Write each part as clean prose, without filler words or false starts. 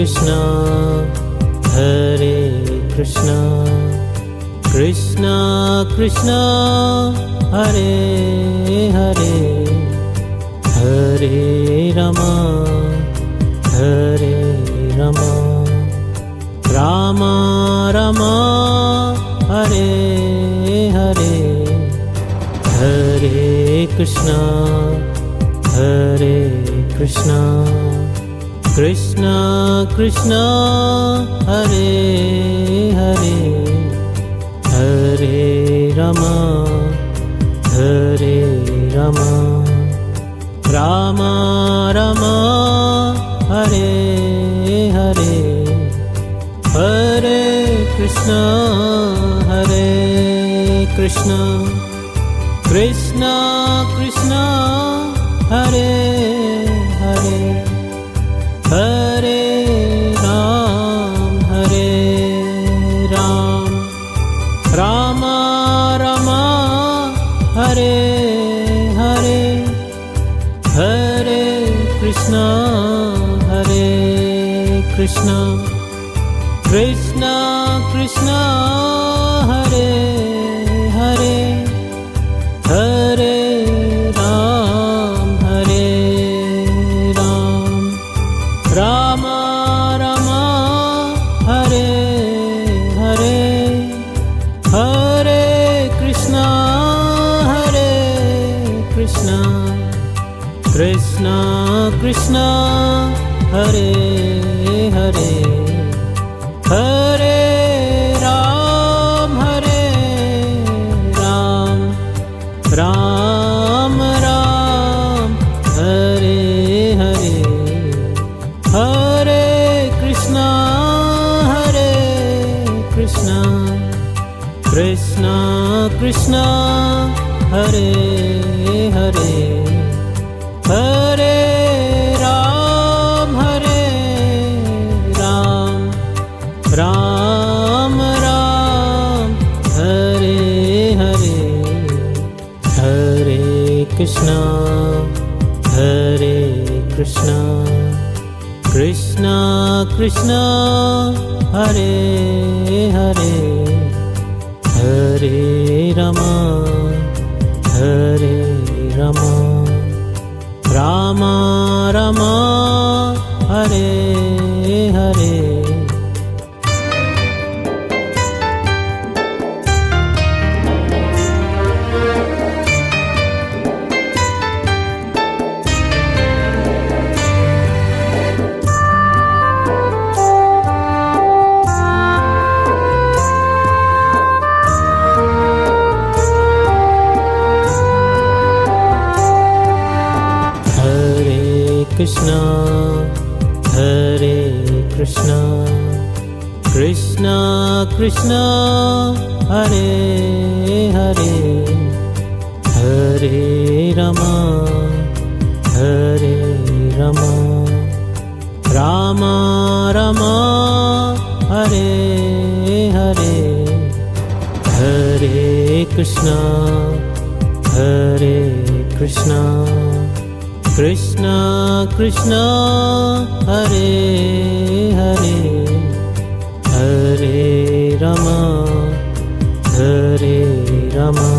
Krishna, Hare Krishna, Krishna Krishna, Hare Hare, Hare Rama, Hare Rama, Rama Rama, Hare Hare, Hare Krishna, Hare Krishna, Krishna Krishna, Hare Hare, Hare Rama, Hare Rama, Rama Rama, Hare Hare, Hare Krishna, Hare Krishna, Krishna Krishna, Hare Hare, Hare Ram, Hare Ram, Rama Rama, Hare Hare, Hare Krishna, Hare Krishna, Krishna Krishna, Hare Hare, Hare Ram, Hare Ram, Rama Rama, Hare Hare, Hare Krishna, Hare Krishna, Krishna Krishna, Hare Hare, Hare Ram, Hare Ram, Ram Ram, Hare Hare, Hare Krishna, Hare Krishna, Krishna Krishna, Hare Hare, Hare Ram, Hare Ram, Ram Ram, Hare Hare, Hare Krishna, Hare Krishna, Krishna Krishna, Hare Hare, Hare Rama, Hare Rama, Rama Rama, Hare Hare. Krishna, Hare Krishna, Krishna Krishna, Hare Hare, Hare Rama, Hare Rama, Rama Rama, Hare Hare, Hare Krishna, Hare Krishna, Krishna Krishna, Hare Hare, Hare Rama, Hare Rama,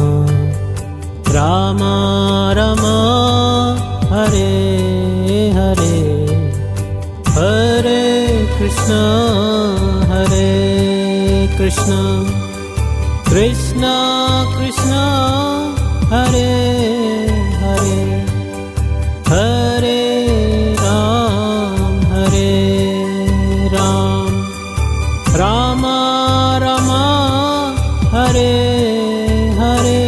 Rama Rama, Hare Hare, Hare Krishna, Hare Krishna, Krishna Krishna, Hare Hare, Hare Ram, Hare Ram, Rama Rama, Hare Hare,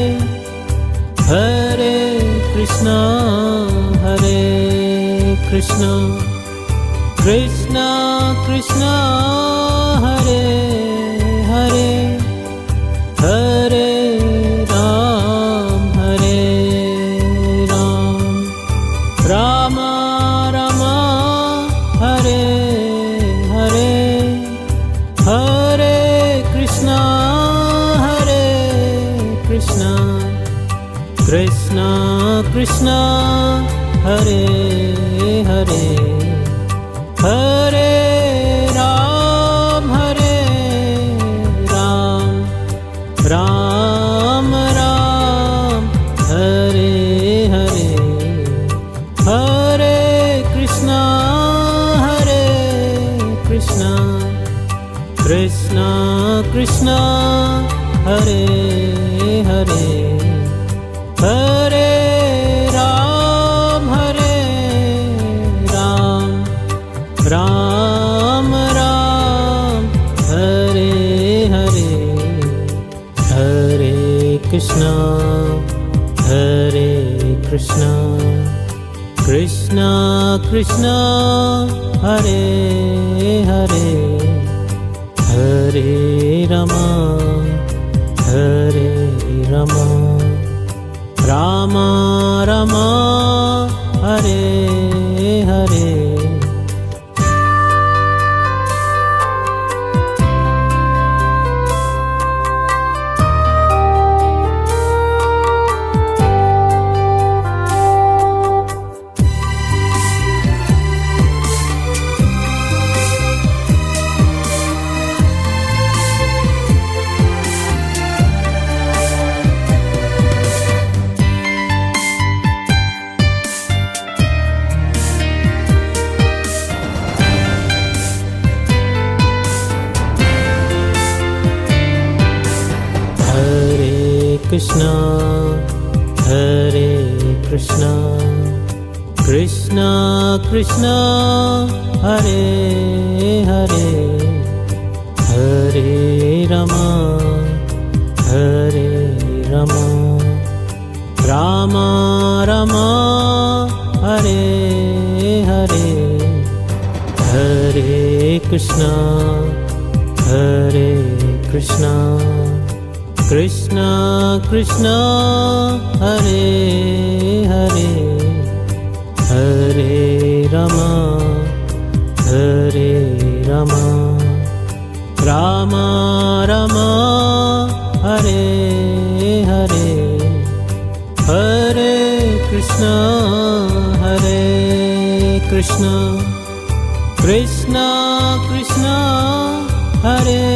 Hare Krishna, Hare Krishna, Krishna Krishna, Hare Hare, Hare Ram, Hare Ram, Rama Rama, Hare Hare, Hare Krishna, Hare Krishna, Krishna Krishna, Hare Hare, Hare Hare Ram Ram Ram Hare Hare, Hare Krishna Krishna Krishna Hare Hare, Hare Rama Ram Rama Hare Hare. Krishna Krishna Krishna Hare Hare, Hare Rama Ram Rama Hare Hare, Hare Krishna Krishna Krishna Hare Hare, Hare Rama Ram Rama Hare Hare, Hare Krishna Krishna Krishna Hare